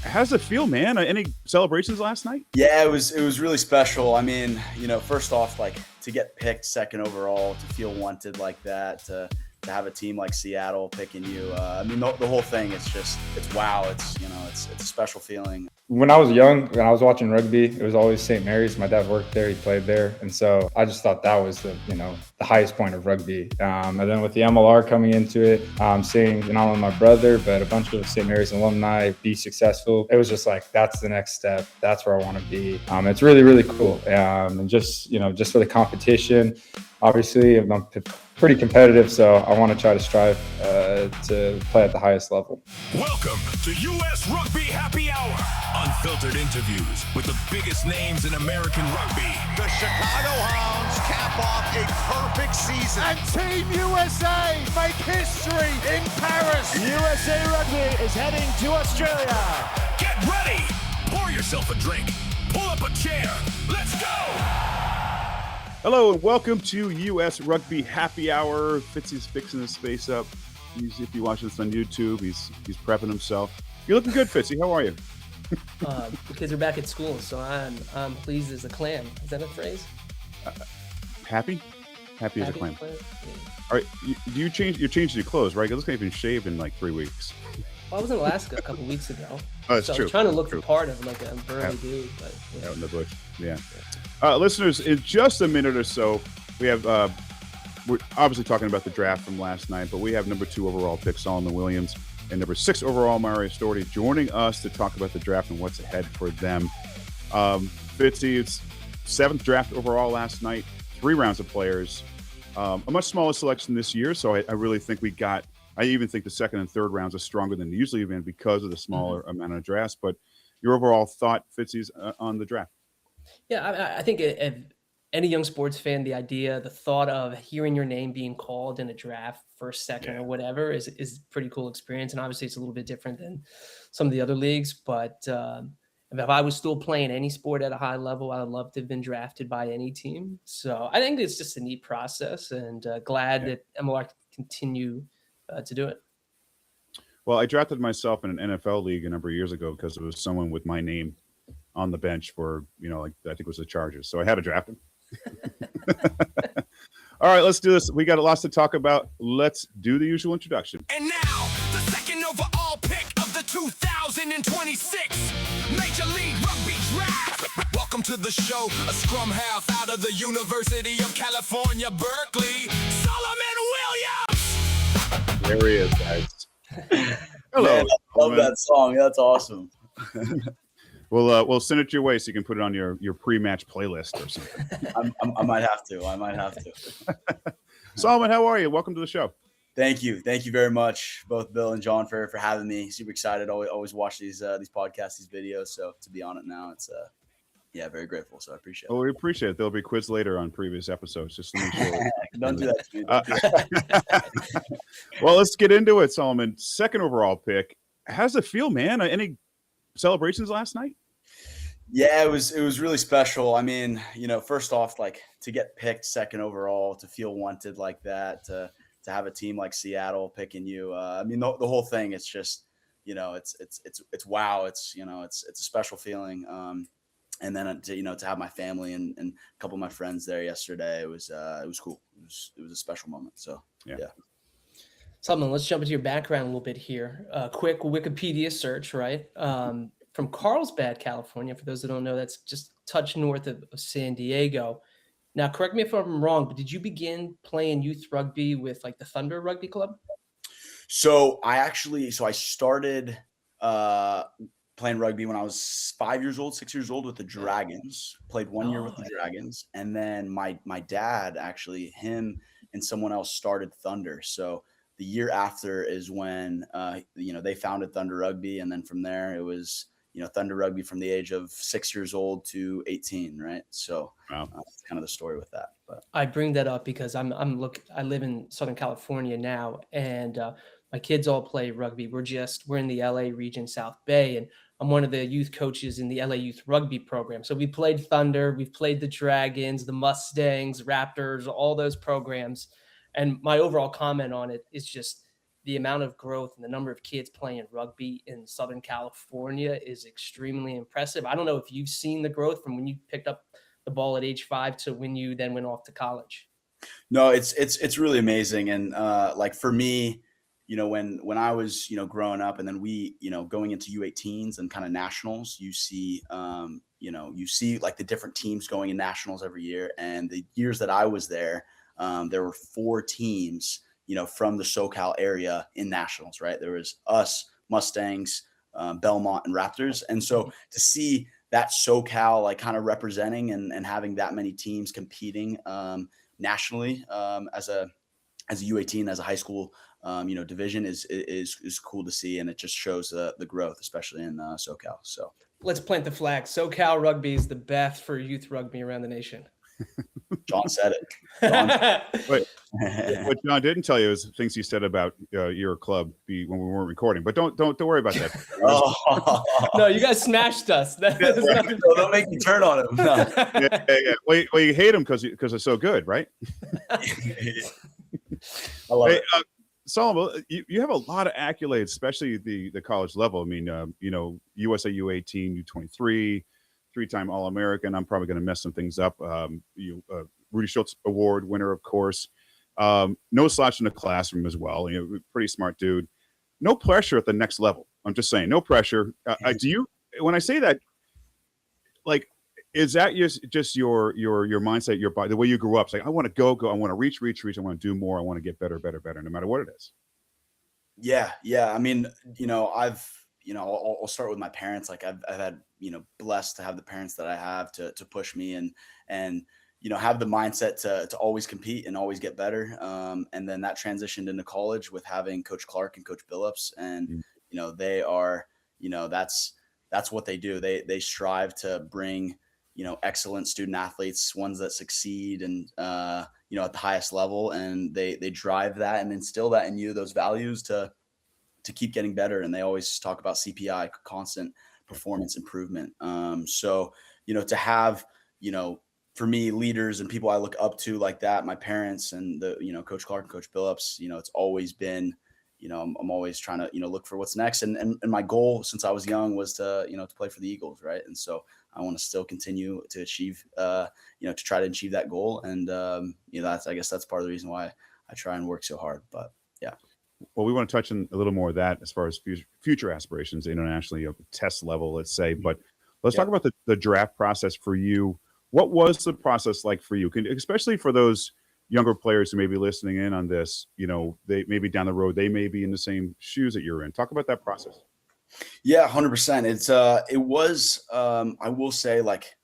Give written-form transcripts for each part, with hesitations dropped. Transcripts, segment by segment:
How's it feel, man? Any celebrations last night? Yeah, it was really special. I mean, first off, like to get picked second overall, to feel wanted like that, to have a team like Seattle picking you. I mean, the whole thing, it's wow. It's a special feeling. When I was young, when I was watching rugby, it was always St. Mary's. My dad worked there, he played there. And so I just thought that was the highest point of rugby. And then with the MLR coming into it, seeing not only my brother, but a bunch of St. Mary's alumni be successful, it was just like, that's the next step. That's where I want to be. It's really, really cool. And just for the competition, obviously I'm pretty competitive, so I want to try to strive to play at the highest level. Welcome to US Rugby Happy Hour. Unfiltered interviews with the biggest names in American rugby. The Chicago Hounds cap off a perfect season. And Team USA make history in Paris. USA Rugby is heading to Australia. Get ready. Pour yourself a drink. Pull up a chair. Let's go. Hello and welcome to US Rugby Happy Hour. Fitzy's fixing his face up. If you watch this on YouTube, he's prepping himself. You're looking good, Fitzy. How are you? The kids are back at school, so I'm pleased as a clam. Is that a phrase? Happy as a clam. Yeah. All right, you're changing your clothes, right? It looks like you've been shaved in like 3 weeks. Well, I was in Alaska a couple weeks ago. Oh, that's so true. I was trying to look the part of like a burly dude, but out in the bush. Yeah. Listeners, in just a minute or so, we have we're obviously talking about the draft from last night, but we have number 2 overall pick Solomon Williams and number 6 overall Mario Storti joining us to talk about the draft and what's ahead for them. Fitzy, it's 7th draft overall last night, 3 rounds of players, a much smaller selection this year. So I really think I even think the 2nd and 3rd rounds are stronger than they usually have been because of the smaller amount of drafts. But your overall thought, Fitzy's, on the draft? Yeah, I think if any young sports fan, the thought of hearing your name being called in a draft, first, second, or whatever is a pretty cool experience. And obviously it's a little bit different than some of the other leagues. But if I was still playing any sport at a high level, I would love to have been drafted by any team. So I think it's just a neat process, and glad that MLR can continue to do it. Well, I drafted myself in an NFL league a number of years ago because it was someone with my name on the bench for, like I think it was the Chargers. So I had to draft him. All right, let's do this. We got lots to talk about. Let's do the usual introduction. And now, the 2nd overall pick of the 2026 Major League Rugby Draft. Welcome to the show, a scrum half out of the University of California, Berkeley, Solomon Williams. There he is, guys. Hello. Man, I love that song. That's awesome. We'll send it your way so you can put it on your pre-match playlist or something. I might have to. Solomon, how are you? Welcome to the show. Thank you very much, both Bill and John, for having me. Super excited. Always watch these podcasts, these videos. So to be on it now, it's very grateful. So I appreciate it. Well, we appreciate it. There'll be a quiz later on previous episodes. Just to make sure. Don't do that to me. Well, let's get into it, Solomon. 2nd overall pick. How's it feel, man? Any celebrations last night? Yeah, it was really special. I mean, first off, like to get picked 2nd overall, to feel wanted like that, to have a team like Seattle picking you. I mean, the whole thing, it's just, it's wow. It's a special feeling. And then to have my family and a couple of my friends there yesterday, it was cool. It was a special moment. So yeah. Solomon, let's jump into your background a little bit here. Quick Wikipedia search, right? From Carlsbad, California. For those that don't know, that's just a touch north of San Diego. Now, correct me if I'm wrong, but did you begin playing youth rugby with like the Thunder Rugby Club? So I started playing rugby when I was 6 years old with the Dragons. Played 1 year with the Dragons, and then my dad actually, him and someone else started Thunder. So the year after is when they founded Thunder Rugby, and then from there it was Thunder Rugby from the age of 6 years old to 18, right? So that's kind of the story with that. But I bring that up because I live in Southern California now, and my kids all play rugby. We're in the LA region, South Bay, and I'm one of the youth coaches in the LA Youth Rugby program. So we played Thunder, we've played the Dragons, the Mustangs, Raptors, all those programs. And my overall comment on it is just the amount of growth and the number of kids playing rugby in Southern California is extremely impressive. I don't know if you've seen the growth from when you picked up the ball at age 5 to when you then went off to college. No, it's really amazing. And like for me, when I was, growing up, and then we, going into U18s and kind of nationals, you see like the different teams going in nationals every year. And the years that I was there were 4 teams, from the SoCal area in nationals, right? There was us, Mustangs, Belmont, and Raptors. And so to see that SoCal like kind of representing and having that many teams competing nationally as a U18, as a high school, division is cool to see, and it just shows the growth, especially in SoCal. So let's plant the flag. SoCal rugby is the best for youth rugby around the nation. John said it. What John didn't tell you is things he said about your club when we weren't recording. But don't worry about that. No, you guys smashed us. Don't make me turn on him. No. Yeah. Well, you hate him because it's so good, right? I love it. Solomon, you have a lot of accolades, especially the college level. I mean, USA U18, U23, 3-time All-American. I'm probably going to mess some things up. Rudy Schultz Award winner, of course. No slouch in the classroom as well. Pretty smart dude. No pressure at the next level. I'm just saying, no pressure. Do you? When I say that, like, is that just your mindset, your body, the way you grew up? It's like, I want to go. I want to reach. I want to do more. I want to get better, no matter what it is. Yeah. I mean, I'll start with my parents. Like I've had, blessed to have the parents that I have to push me and have the mindset to always compete and always get better. And then that transitioned into college with having Coach Clark and Coach Billups, and they are, that's what they do. They strive to bring, excellent student athletes, ones that succeed and at the highest level, and they drive that and instill that in you, those values to keep getting better. And they always talk about CPI, constant performance improvement. So, to have, for me, leaders and people I look up to like that, my parents and Coach Clark and Coach Billups, it's always been, I'm always trying to, look for what's next. And my goal since I was young was to, to play for the Eagles. Right. And so I want to still continue to achieve, to try to achieve that goal. And, I guess that's part of the reason why I try and work so hard. But yeah. Well, we want to touch on a little more of that as far as future aspirations internationally, test level, let's say. But let's talk about the draft process for you. What was the process like for you? Especially for those younger players who may be listening in on this, they maybe down the road, they may be in the same shoes that you're in. Talk about that process. Yeah, 100%. It was, I will say, like,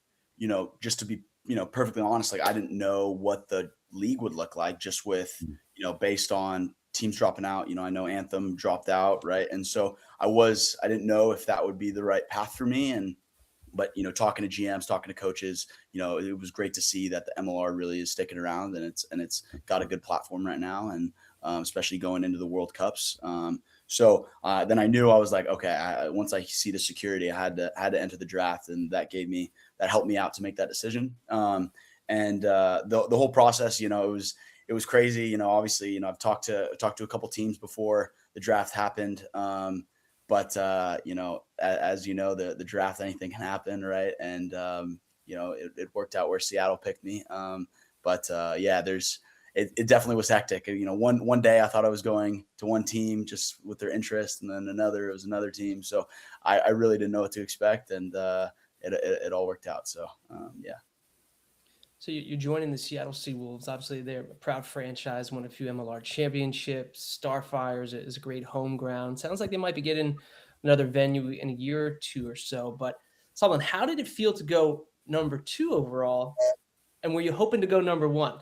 just to be, perfectly honest, like I didn't know what the league would look like just with, based on teams dropping out. I know Anthem dropped out. Right. And so I didn't know if that would be the right path for me. But, talking to GMs, talking to coaches, it was great to see that the MLR really is sticking around, and it's got a good platform right now. And especially going into the World Cups. So then I knew, I was like, okay, once I see the security, I had to enter the draft, and that helped me out to make that decision. And the whole process, it was crazy. Obviously, I've talked to a couple teams before the draft happened. But as the draft, anything can happen. Right. And, it worked out where Seattle picked me. It definitely was hectic. One day I thought I was going to one team just with their interest, and then it was another team. So I really didn't know what to expect, and it all worked out. So, yeah. So you're joining the Seattle Seawolves. Obviously, they're a proud franchise, won a few MLR championships. Starfires is a great home ground. Sounds like they might be getting another venue in a year or two or so. But Solomon, how did it feel to go number 2 overall? And were you hoping to go number 1?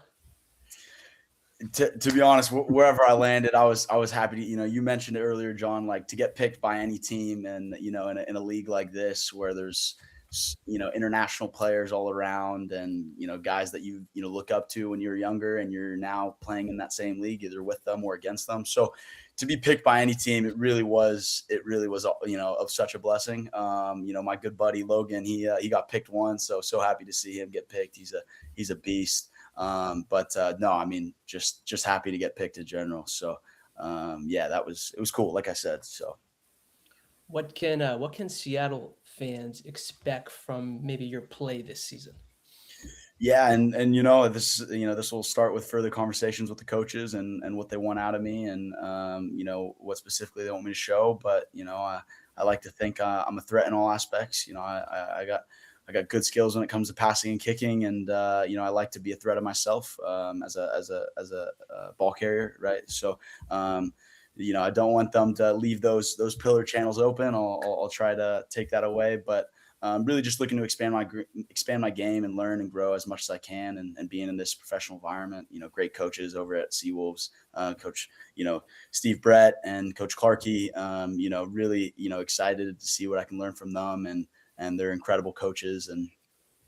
To be honest, wherever I landed, I was happy to, you mentioned it earlier, John, like to get picked by any team, and, in a league like this where there's, international players all around, and, guys that you look up to when you're younger, and you're now playing in that same league, either with them or against them. So to be picked by any team, it really was, of such a blessing. My good buddy Logan, he got picked once, so happy to see him get picked. He's a beast. No, I mean, just happy to get picked in general. So, it was cool, like I said. So What can Seattle fans expect from maybe your play this season? yeah, and this will start with further conversations with the coaches and what they want out of me, and what specifically they want me to show. But I like to think I'm a threat in all aspects. I got good skills when it comes to passing and kicking, and I like to be a threat of myself as a ball carrier, right? So I don't want them to leave those pillar channels open. I'll try to take that away, but really just looking to expand my game and learn and grow as much as I can, and being in this professional environment. Great coaches over at Seawolves, Coach Steve Brett and Coach Clarkey. Really excited to see what I can learn from them, and they're incredible coaches, and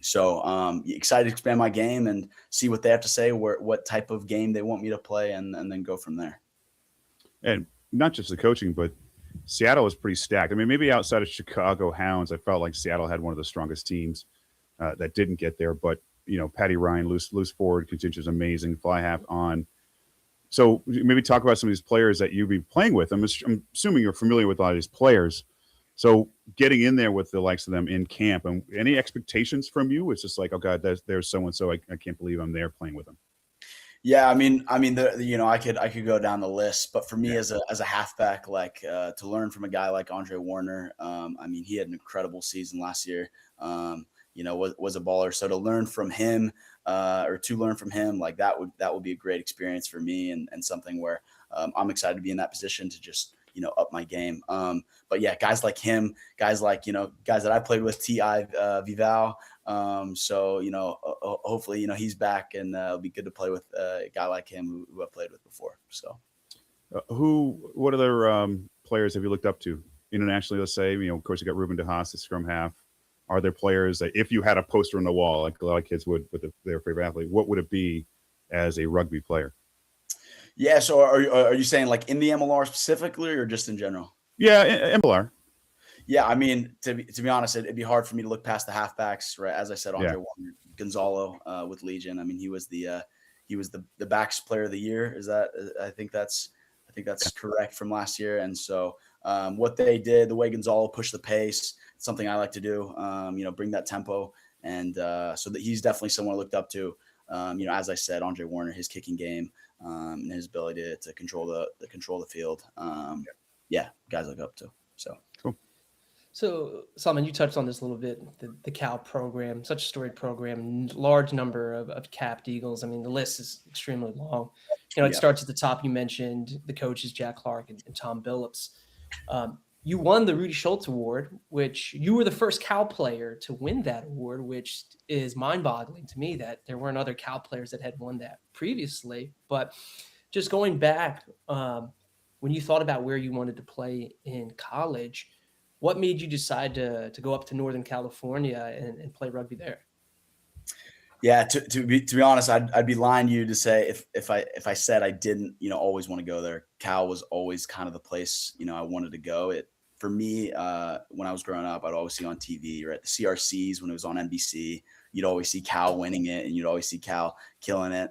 so excited to expand my game and see what they have to say, what type of game they want me to play, and then go from there. And not just the coaching, but Seattle was pretty stacked. I mean, maybe outside of Chicago Hounds, I felt like Seattle had one of the strongest teams that didn't get there. But, Patty Ryan, loose forward, contingent is amazing, fly half on. So maybe talk about some of these players that you've been playing with. I'm assuming you're familiar with a lot of these players. So getting in there with the likes of them in camp, and any expectations from you? It's just like, oh, God, there's so-and-so. I can't believe I'm there playing with them. Yeah, I mean, I could go down the list, but for me as a halfback, to learn from a guy like Andre Warner, he had an incredible season last year. Was a baller. So to learn from him, like that would be a great experience for me, and something where I'm excited to be in that position to just up my game. But yeah, guys like him, guys that I played with, T.I. Vival. Hopefully, he's back, and it'll be good to play with a guy like him who I've played with before. So what other players have you looked up to internationally? Let's say, of course you got Ruben DeHaas, the scrum half. Are there players that, if you had a poster on the wall, like a lot of kids would with their favorite athlete, what would it be as a rugby player? Yeah. So are you saying like in the MLR specifically, or just in general? Yeah, MLR. Yeah, I mean, to be honest, it'd be hard for me to look past the halfbacks, right? As I said, Andre Warner, Gonzalo with Legion. I mean, he was the backs player of the year. I think that's correct from last year. And so what they did, the way Gonzalo pushed the pace, it's something I like to do. Bring that tempo, and so that he's definitely someone I looked up to. As I said, Andre Warner, his kicking game, and his ability to control the field. Guys I look up to. So cool. So, Salman, you touched on this a little bit, the Cal program, such a storied program, large number of capped Eagles. I mean, the list is extremely long. It starts at the top. You mentioned the coaches, Jack Clark and Tom Billups. You won the Rudy Schultz Award, which you were the first Cal player to win that award, which is mind-boggling to me that there weren't other Cal players that had won that previously. But just going back, when you thought about where you wanted to play in college, what made you decide to go up to Northern California and play rugby there? Yeah, to be honest, I'd be lying to you to say if I said I didn't always want to go there. Cal was always kind of the place I wanted to go. For me, when I was growing up, I'd always see on TV, right, the CRCs when it was on NBC. You'd always see Cal winning it, and you'd always see Cal killing it.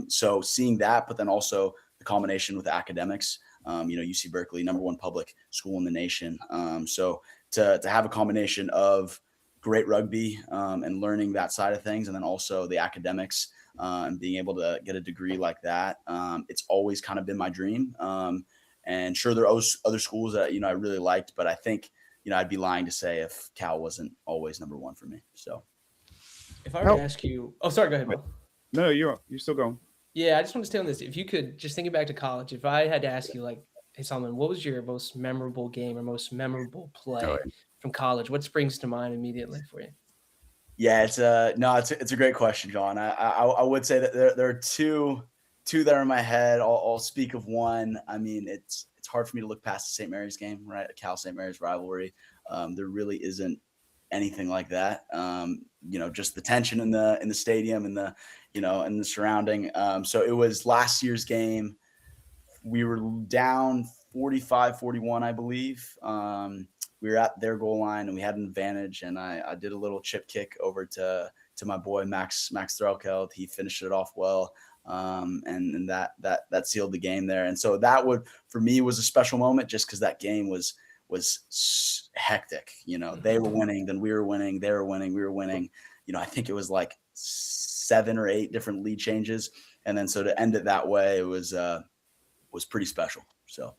So seeing that, but then also the combination with the academics. UC Berkeley, #1 public school in the nation. So to have a combination of great rugby and learning that side of things, and then also the academics and being able to get a degree like that, it's always kind of been my dream. And sure, there are other schools that I really liked, but I think I'd be lying to say if Cal wasn't always #1 for me. So if I were to ask you, sorry, go ahead, Bill. No, you're still going. Yeah, I just want to stay on this. If you could just think back to college, if I had to ask you, like, hey, Solomon, what was your most memorable game or most memorable play from college? What springs to mind immediately for you? Yeah, it's a great question, John. I would say that there are two that are in my head. I'll speak of one. I mean, it's hard for me to look past the St. Mary's game, right? A Cal St. Mary's rivalry. There really isn't anything like that. Just the tension in the stadium and the and the surrounding. So it was last year's game. We were down 45-41, I believe. We were at their goal line and we had an advantage, and I did a little chip kick over to my boy Max Threlkeld. He finished it off well. and that sealed the game there. And so that for me was a special moment, just because that game was hectic. They were winning, then we were winning, they were winning, we were winning. I think it was like 7 or 8 different lead changes, and then so to end it that way, it was pretty special. So,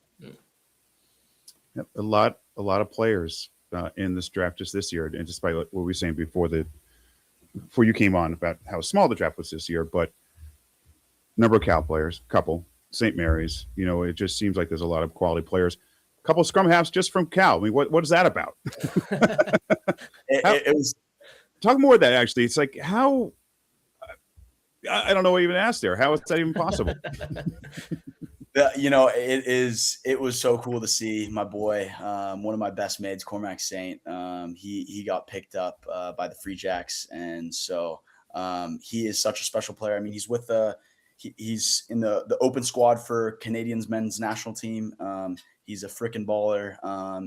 yep, a lot of players in this draft just this year, and despite what we were saying before you came on about how small the draft was this year, but number of Cal players, couple St. Mary's, it just seems like there's a lot of quality players. Couple of scrum halves just from Cal. I mean, what is that about? it was. Talk more of that, actually. It's like, how, I don't know what to even ask there. How is that even possible? It was so cool to see my boy, one of my best mates, Cormac Saint. He got picked up by the Free Jacks, and so he is such a special player. I mean, he's with he's in the open squad for Canadians men's national team. He's a freaking baller,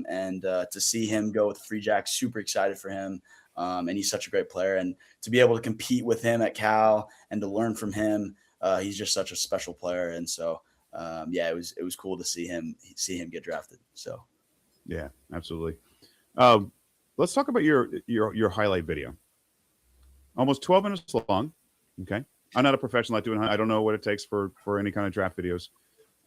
and to see him go with the Free Jacks, super excited for him. And he's such a great player, and to be able to compete with him at Cal and to learn from him, he's just such a special player. And so, it was cool to see him get drafted. So, yeah, absolutely. Let's talk about your highlight video. Almost 12 minutes long. Okay, I'm not a professional at doing. I don't know what it takes for any kind of draft videos.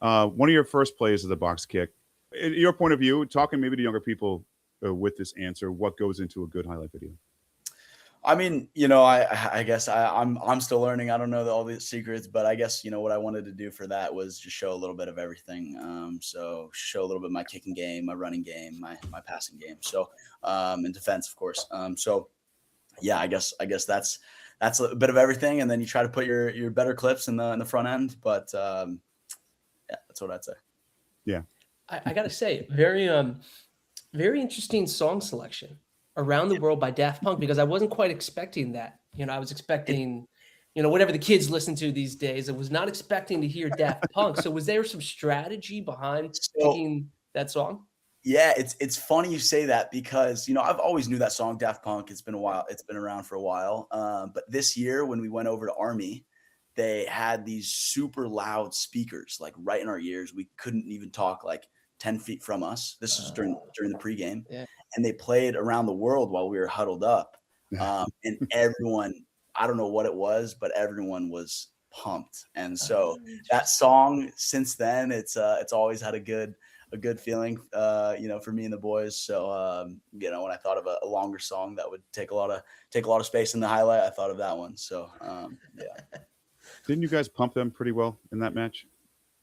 One of your first plays is the box kick. In your point of view, talking maybe to younger people with this answer, what goes into a good highlight video? I mean, I guess I'm still learning. I don't know all the secrets, but I guess, what I wanted to do for that was just show a little bit of everything. So show a little bit of my kicking game, my running game, my passing game. So, and defense, of course. So yeah, I guess that's a bit of everything. And then you try to put your better clips in the front end, but yeah, that's what I'd say. Yeah. I gotta say, very interesting song selection, Around the World by Daft Punk, because I wasn't quite expecting that. I was expecting, whatever the kids listen to these days. I was not expecting to hear Daft Punk. So was there some strategy behind picking that song? Yeah, it's funny you say that, because, I've always knew that song, Daft Punk. It's been a while. It's been around for a while. But this year when we went over to Army, they had these super loud speakers, like right in our ears. We couldn't even talk like 10 feet from us. This was during the pregame. Yeah. And they played Around the World while we were huddled up. And everyone, I don't know what it was, but everyone was pumped. And so that song, since then, it's always had a good feeling, for me and the boys. So, when I thought of a longer song that would take a lot of space in the highlight, I thought of that one. So, yeah. Didn't you guys pump them pretty well in that match?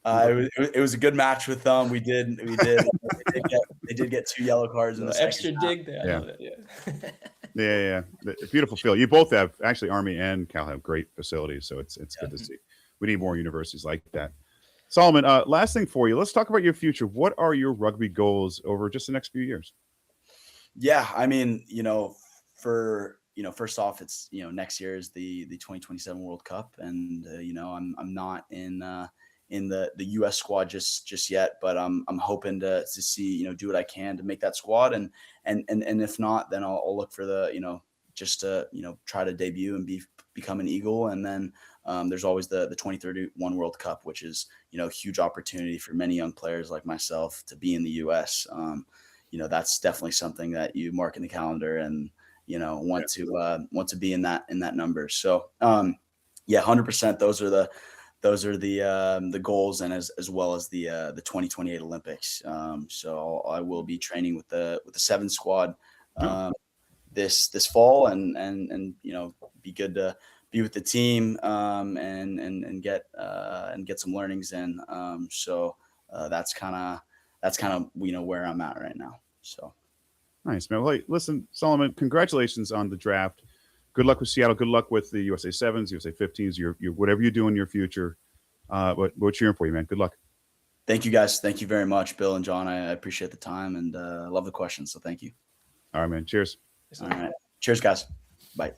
It was a good match with them. We did. They did get 2 yellow cards in the extra second dig there. Yeah. I love it. Yeah. Beautiful field. You both have, actually, Army and Cal have great facilities, so it's good to see. We need more universities like that. Solomon, last thing for you. Let's talk about your future. What are your rugby goals over just the next few years? Yeah, I mean, first off, it's, next year is the 2027 World Cup, and I'm not in the US squad just yet, but I'm hoping to see, do what I can to make that squad, and if not, then I'll look for the, just to, try to debut and become an Eagle. And then there's always the 2031 World Cup, which is, a huge opportunity for many young players like myself to be in the US. That's definitely something that you mark in the calendar and, want to be in that number. So, yeah, 100%. Those are the goals, and as well as the 2028 Olympics. So I will be training with the 7 squad this fall, and be good to be with the team, and get some learnings in. So that's kind of where I'm at right now. So nice, man. Well, hey, listen, Solomon, congratulations on the draft. Good luck with Seattle. Good luck with the USA 7s, USA 15s. Your whatever you do in your future. We're cheering for you, man. Good luck. Thank you, guys. Thank you very much, Bill and John. I appreciate the time, and love the questions. So thank you. All right, man. Cheers. All right. Cheers, guys. Bye.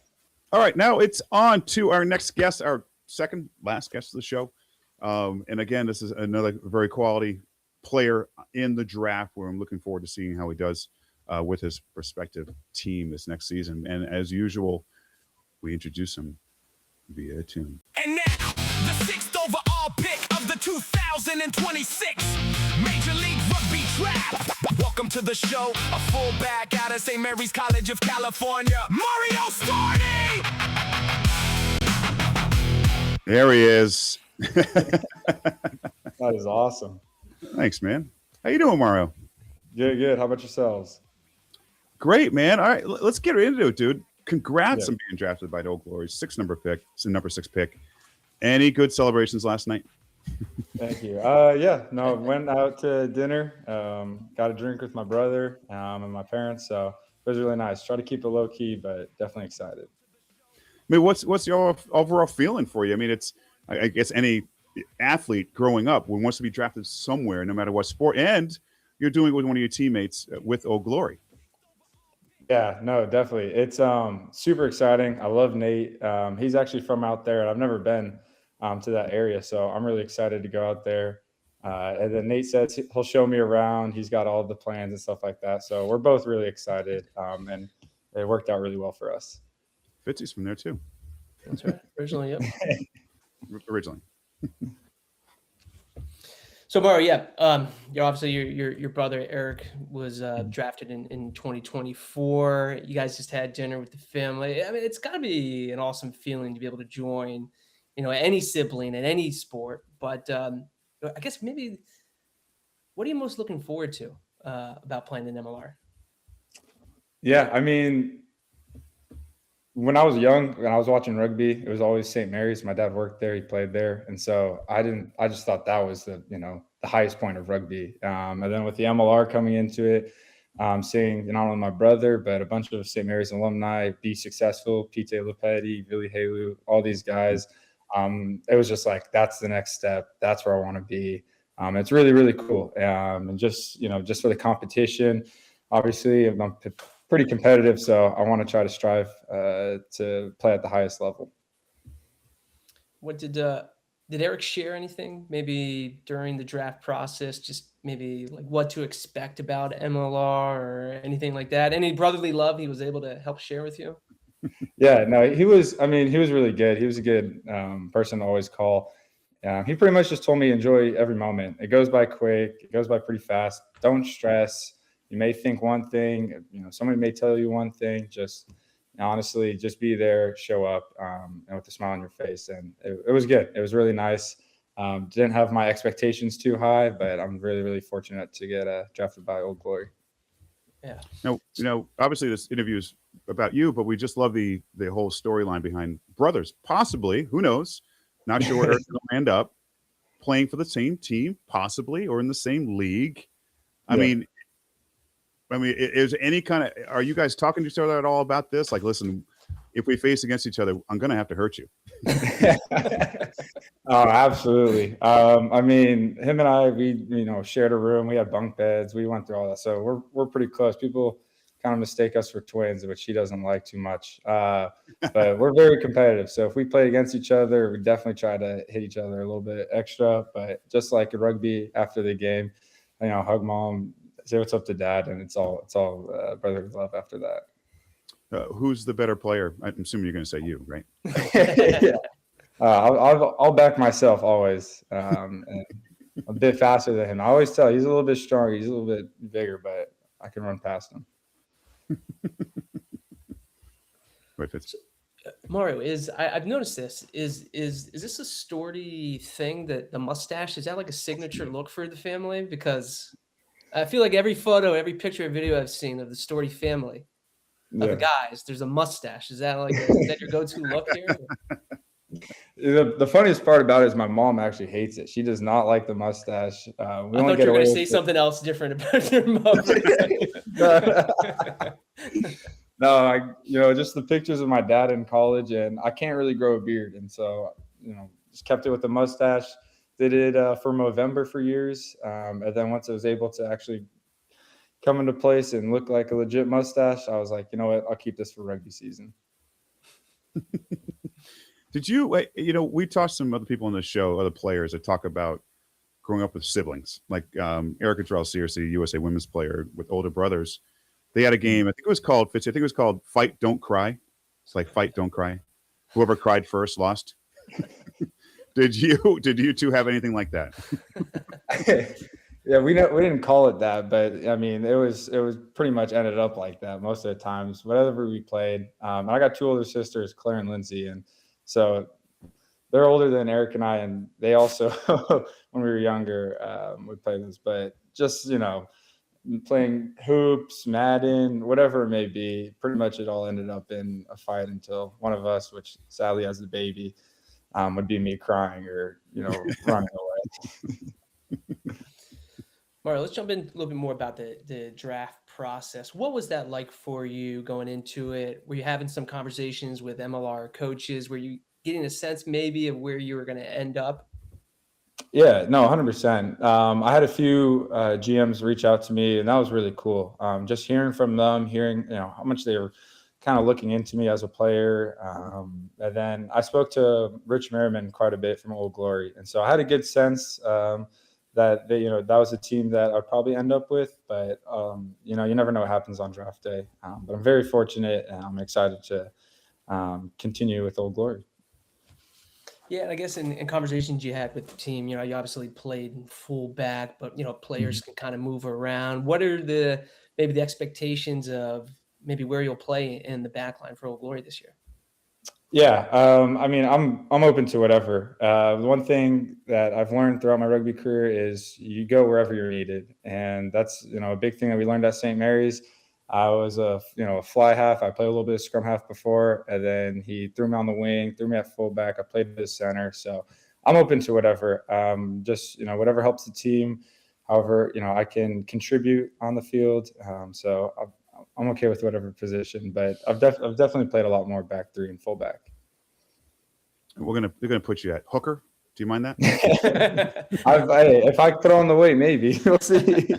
All right. Now it's on to our next guest, our second last guest of the show. And again, this is another very quality player in the draft, where I'm looking forward to seeing how he does with his prospective team this next season. And as usual, we introduce him via a tune. And now, the 6 2026 Major League Rugby Draft. Welcome to the show, a fullback out of St. Mary's College of California, Mario Storti! There he is. That is awesome. Thanks, man. How you doing, Mario? Good. How about yourselves? Great, man. All right, let's get into it, dude. Congrats Yeah. on being drafted by the Old Glory. It's the number 6 pick. Any good celebrations last night? Thank you. Went out to dinner, got a drink with my brother and my parents. So it was really nice. Try to keep it low key, but definitely excited. I mean, what's your overall feeling for you? I mean, I guess any athlete growing up wants to be drafted somewhere, no matter what sport, and you're doing it with one of your teammates with Old Glory. Yeah, no, definitely. It's super exciting. I love Nate. He's actually from out there, and I've never been to that area, so I'm really excited to go out there. And then Nate says he'll show me around. He's got all the plans and stuff like that. So we're both really excited, and it worked out really well for us. Fitzy's from there too. That's right. Originally, yep. Originally. So Mario, you're obviously your brother Eric was drafted in 2024. You guys just had dinner with the family. I mean, it's got to be an awesome feeling to be able to join, any sibling in any sport. But I guess maybe, what are you most looking forward to about playing in MLR? Yeah, I mean, when I was young, when I was watching rugby, it was always St. Mary's. My dad worked there; he played there, and so I just thought that was the highest point of rugby. And then with the MLR coming into it, seeing not only my brother but a bunch of St. Mary's alumni be successful, Pete Lepetti, Billy Halu, all these guys, it was just like that's the next step. That's where I want to be. It's really, really cool, and just for the competition. Obviously, I'm pretty competitive, so I want to try to strive to play at the highest level. What did Eric share anything maybe during the draft process? Just maybe like what to expect about MLR or anything like that? Any brotherly love he was able to help share with you? Yeah, no, he was really good. He was a good person to always call. He pretty much just told me enjoy every moment. It goes by quick. It goes by pretty fast. Don't stress. You may think one thing, somebody may tell you one thing. Just honestly, just be there, show up, and with a smile on your face. And it was good. It was really nice. Didn't have my expectations too high, but I'm really, really fortunate to get drafted by Old Glory. Yeah. Now, obviously this interview is about you, but we just love the whole storyline behind brothers. Possibly, who knows? Not sure where Eric's going to end up playing for the same team, possibly, or in the same league. I mean, is any kind of, are you guys talking to each other at all about this? Like, listen, if we face against each other, I'm going to have to hurt you. Oh, absolutely. I mean, him and I, we, shared a room. We had bunk beds. We went through all that. So we're pretty close. People kind of mistake us for twins, which he doesn't like too much. But we're very competitive. So if we play against each other, we definitely try to hit each other a little bit extra. But just like in rugby after the game, hug mom, say what's up to dad, and it's all brotherly love after that. Who's the better player? I'm assuming you're going to say you, right? Yeah. I'll back myself always. And a bit faster than him. I always tell he's a little bit stronger. He's a little bit bigger, but I can run past him. Mario, I've noticed this. Is this a Storti thing, that the mustache, is that like a signature look for the family? Because I feel like every photo, every picture, video I've seen of the Storti family, of the guys, there's a mustache. Is that your go-to look here? The funniest part about it is my mom actually hates it. She does not like the mustache. I thought you were going to say something else different about your mom. No, just the pictures of my dad in college, and I can't really grow a beard, and so just kept it with the mustache. Did it for Movember for years, and then once I was able to actually come into place and look like a legit mustache, I was like, you know what, I'll keep this for rugby season. Did you, we talked to some other people on the show, other players that talk about growing up with siblings, like Erica Drell-Searcy, USA women's player with older brothers. They had a game, I think it was called Fight, Don't Cry. It's like Fight, Don't Cry. Whoever cried first lost. Did you two have anything like that? Yeah, we didn't call it that, but I mean, it was pretty much ended up like that most of the times. Whatever we played, I got two older sisters, Claire and Lindsay, and so they're older than Eric and I, and they also when we were younger we played this. But just playing hoops, Madden, whatever it may be, pretty much it all ended up in a fight until one of us, which sadly has the baby, would be me crying or running away. Mario, let's jump in a little bit more about the draft process. What was that like for you going into it? Were you having some conversations with MLR coaches? Were you getting a sense maybe of where you were going to end up? Yeah, no, 100%. I had a few GMs reach out to me, and that was really cool. Just hearing from them, hearing how much they were kind of looking into me as a player. And then I spoke to Rich Merriman quite a bit from Old Glory, and so I had a good sense that that was a team that I'd probably end up with. But you never know what happens on draft day. But I'm very fortunate, and I'm excited to continue with Old Glory. Yeah, and I guess in conversations you had with the team, you obviously played in fullback, but players can kind of move around. What are maybe the expectations of maybe where you'll play in the back line for Old Glory this year? Yeah, I mean, I'm open to whatever. The one thing that I've learned throughout my rugby career is you go wherever you're needed, and that's a big thing that we learned at St. Mary's. I was a fly half. I played a little bit of scrum half before, and then he threw me on the wing, threw me at fullback. I played as center, so I'm open to whatever. Just whatever helps the team. However, I can contribute on the field. So I'm okay with whatever position, but I've definitely played a lot more back three and fullback. They're gonna put you at hooker. Do you mind that? If I put on the weight, maybe we'll see.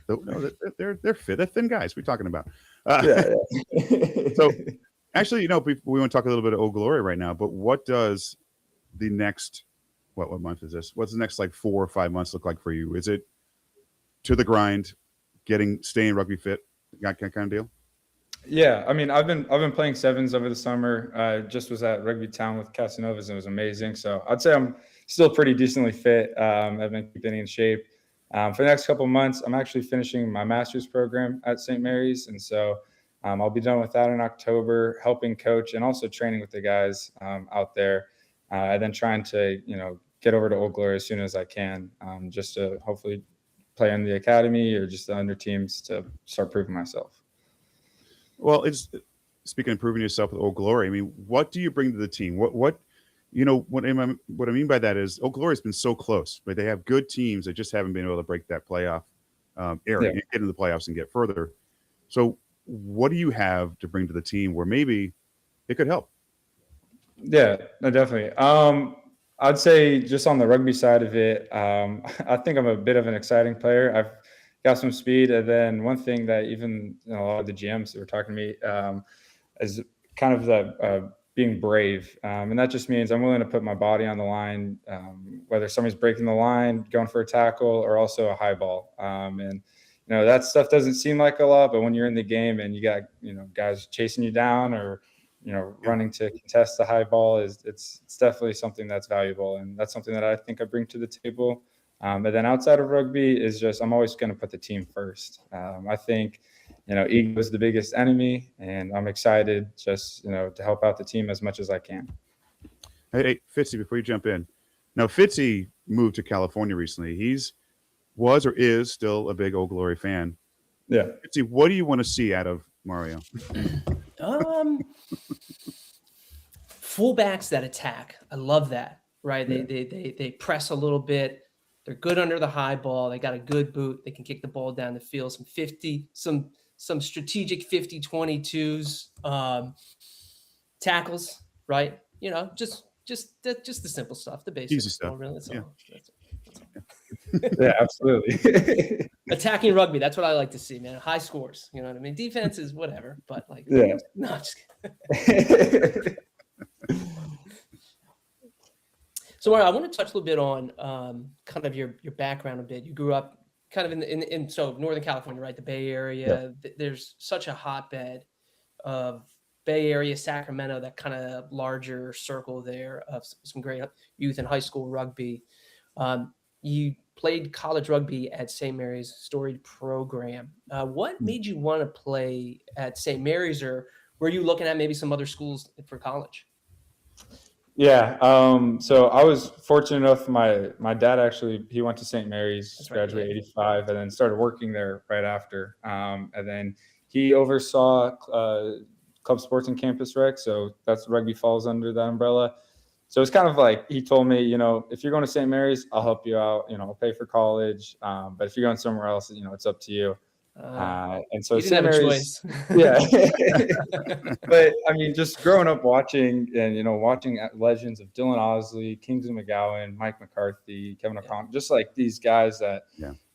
No, they're fit. They're thin guys. We're talking about. Yeah. So, actually, we want to talk a little bit of Old Glory right now. But what does the next what month is this? What's the next 4 or 5 months look like for you? Is it to the grind, staying rugby fit, that kind of deal? Yeah, I mean, I've been playing sevens over the summer. Just was at Rugby Town with Casanovas, and it was amazing. So I'd say I'm still pretty decently fit. I've been keeping in shape. For the next couple of months, I'm actually finishing my master's program at St. Mary's, and so I'll be done with that in October, helping coach and also training with the guys out there, and then trying to get over to Old Glory as soon as I can, just to hopefully play in the academy or just the under teams to start proving myself. Well, it's speaking of proving yourself with Old Glory. I mean, what do you bring to the team? What I mean by that is Old Glory has been so close, but they have good teams that just haven't been able to break that playoff area, get into the playoffs and get further. So what do you have to bring to the team where maybe it could help? Yeah, no, definitely. I'd say just on the rugby side of it, I think I'm a bit of an exciting player. I've got some speed. And then one thing that even a lot of the GMs that were talking to me is kind of that being brave. And that just means I'm willing to put my body on the line, whether somebody's breaking the line, going for a tackle, or also a high ball. And that stuff doesn't seem like a lot, but when you're in the game and you got, guys chasing you down or, running to contest the high ball, it's definitely something that's valuable. And that's something that I think I bring to the table. But then outside of rugby is just, I'm always going to put the team first. I think, ego is the biggest enemy, and I'm excited just, to help out the team as much as I can. Hey, Fitzy, before you jump in. Now, Fitzy moved to California recently. He's was or is still a big Old Glory fan. Yeah. Fitzy, what do you want to see out of Mario? Fullbacks that attack. I love that. Right? Yeah. They press a little bit. They're good under the high ball. They got a good boot. They can kick the ball down the field. Some strategic 50-22s, tackles. Right? Just the simple stuff, the basics. Easy stuff. Really, that's all. Yeah, absolutely. Attacking rugby, that's what I like to see, man. High scores, you know what I mean? Defense is whatever, but no, just kidding. So, Mario, I want to touch a little bit on kind of your background a bit. You grew up kind of in Northern California, right? The Bay Area. Yeah. There's such a hotbed of Bay Area, Sacramento, that kind of larger circle there of some great youth and high school rugby. You played college rugby at St. Mary's, storied program. What made you want to play at St. Mary's, or were you looking at maybe some other schools for college? Yeah. So I was fortunate enough. My dad actually, he went to St. Mary's, graduated 85, and then started working there right after. And then he oversaw club sports and campus rec. So that's rugby falls under that umbrella. So it's kind of like he told me, if you're going to St. Mary's, I'll help you out. I'll pay for college. But if you're going somewhere else, it's up to you. And so St. Mary's, yeah. But I mean, just growing up watching watching legends of Dylan Osley, Kingsley McGowan, Mike McCarthy, Kevin O'Connor, just like these guys that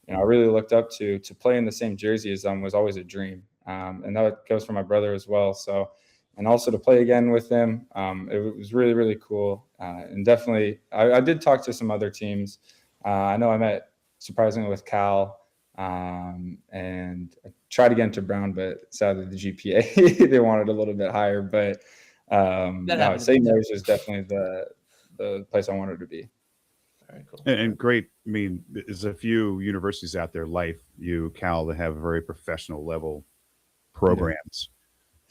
I really looked up to play in the same jersey as them was always a dream. And that goes for my brother as well. So, and also to play again with him, it was really, really cool. And definitely, I did talk to some other teams. I know I met surprisingly with Cal. And I tried to get into Brown, but sadly the GPA, they wanted a little bit higher, but St. Mary's was definitely the place I wanted to be. Very cool. And great. I mean, there's a few universities out there, Cal, that have very professional level programs.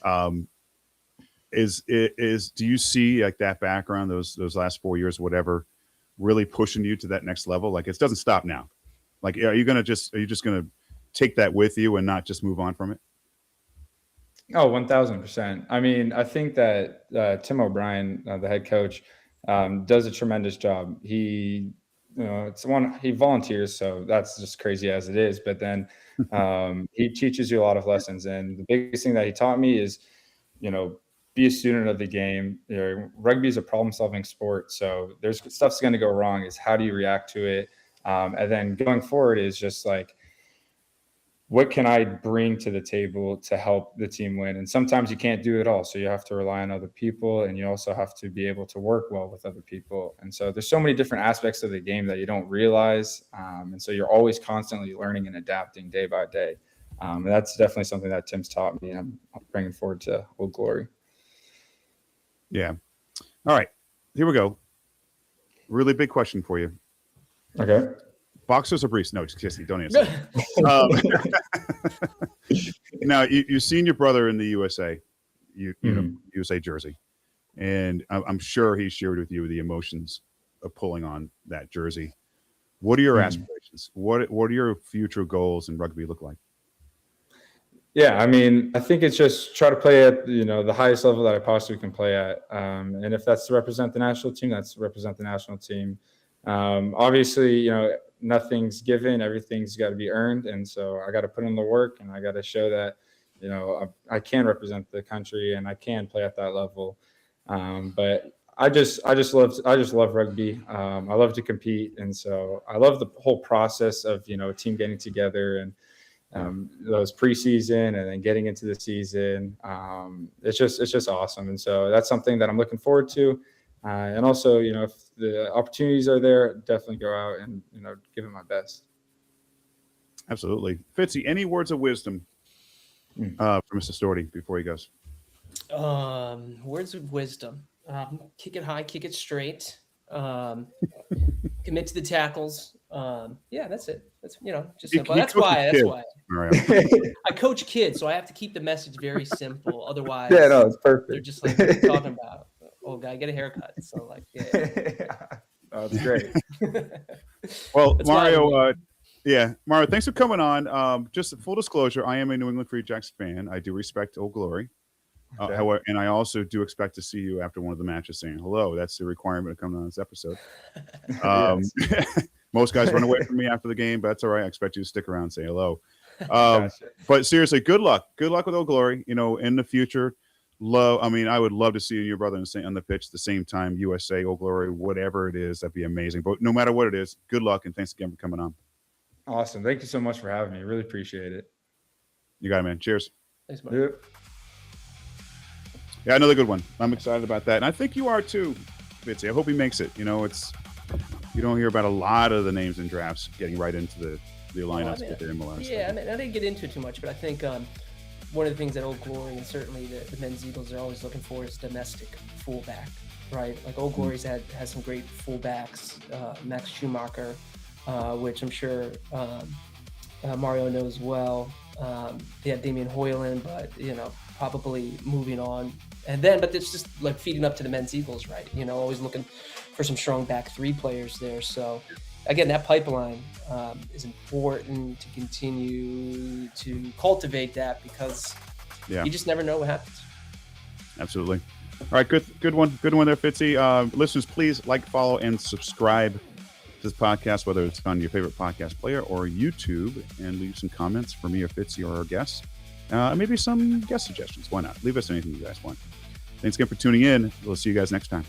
Do you see like that background, those last 4 years, whatever, really pushing you to that next level? Like it doesn't stop now. Like, are you just going to take that with you and not just move on from it? Oh, 1000%. I mean, I think that Tim O'Brien, the head coach, does a tremendous job. He volunteers, so that's just crazy as it is. But then he teaches you a lot of lessons. And the biggest thing that he taught me is, be a student of the game. Rugby is a problem-solving sport, so there's stuff's going to go wrong. Is how do you react to it? And then going forward is just like, what can I bring to the table to help the team win? And sometimes you can't do it all. So you have to rely on other people, and you also have to be able to work well with other people. And so there's so many different aspects of the game that you don't realize. And so you're always constantly learning and adapting day by day. And that's definitely something that Tim's taught me. I'm bringing forward to Old Glory. Yeah. All right, here we go. Really big question for you. Okay. Boxers or briefs? No, just kidding. Don't answer. Now, you've seen your brother in the USA, USA jersey, and I'm sure he shared with you the emotions of pulling on that jersey. What are your aspirations? What are your future goals in rugby look like? Yeah, I mean, I think it's just try to play at the highest level that I possibly can play at, and if that's to represent the national team, that's to represent the national team. Obviously, nothing's given, everything's got to be earned. And so I got to put in the work, and I got to show that, I can represent the country and I can play at that level. But I just love rugby. I love to compete. And so I love the whole process of, a team getting together and, those preseason and then getting into the season. It's just awesome. And so that's something that I'm looking forward to. And also, if the opportunities are there, definitely go out and, give it my best. Absolutely. Fitzy, any words of wisdom from Mr. Storti before he goes? Words of wisdom. Kick it high, kick it straight. Commit to the tackles. Yeah, that's it. That's, just simple. That's why. I coach kids, so I have to keep the message very simple. Otherwise, yeah, no, it's perfect. They're just like, what are you talking about? Old guy, get a haircut. So like, yeah. Oh, that's great. Well, that's Mario, Mario, thanks for coming on. Just full disclosure, I am a New England Free Jacks fan. I do respect Old Glory. Okay. However, and I also do expect to see you after one of the matches saying hello. That's the requirement to come on this episode. Most guys run away from me after the game, but that's all right. I expect you to stick around and say hello. Gotcha. But seriously, good luck. Good luck with Old Glory. In the future. I would love to see you and your brother on the pitch at the same time, USA, Old Glory, whatever it is, that'd be amazing. But no matter what it is, good luck, and thanks again for coming on. Awesome. Thank you so much for having me. Really appreciate it. You got it, man. Cheers. Thanks, Mike. Yep. Yeah, another good one. I'm excited about that. And I think you are too, Fitzy. I hope he makes it. You don't hear about a lot of the names in drafts getting right into the lineups with their MLRs. Yeah, I didn't get into it too much, but I think one of the things that Old Glory and certainly the men's Eagles are always looking for is domestic fullback, right? Like Old Glory's has some great fullbacks, Max Schumacher, which I'm sure Mario knows well. They have Damian Hoyland, but probably moving on. And then, but it's just like feeding up to the men's Eagles, right? Always looking for some strong back three players there. So again, that pipeline is important to continue to cultivate that because you just never know what happens. Absolutely. All right, good one there, Fitzy. Listeners, please like, follow, and subscribe to this podcast, whether it's on your favorite podcast player or YouTube, and leave some comments for me or Fitzy or our guests. Maybe some guest suggestions. Why not? Leave us anything you guys want. Thanks again for tuning in. We'll see you guys next time.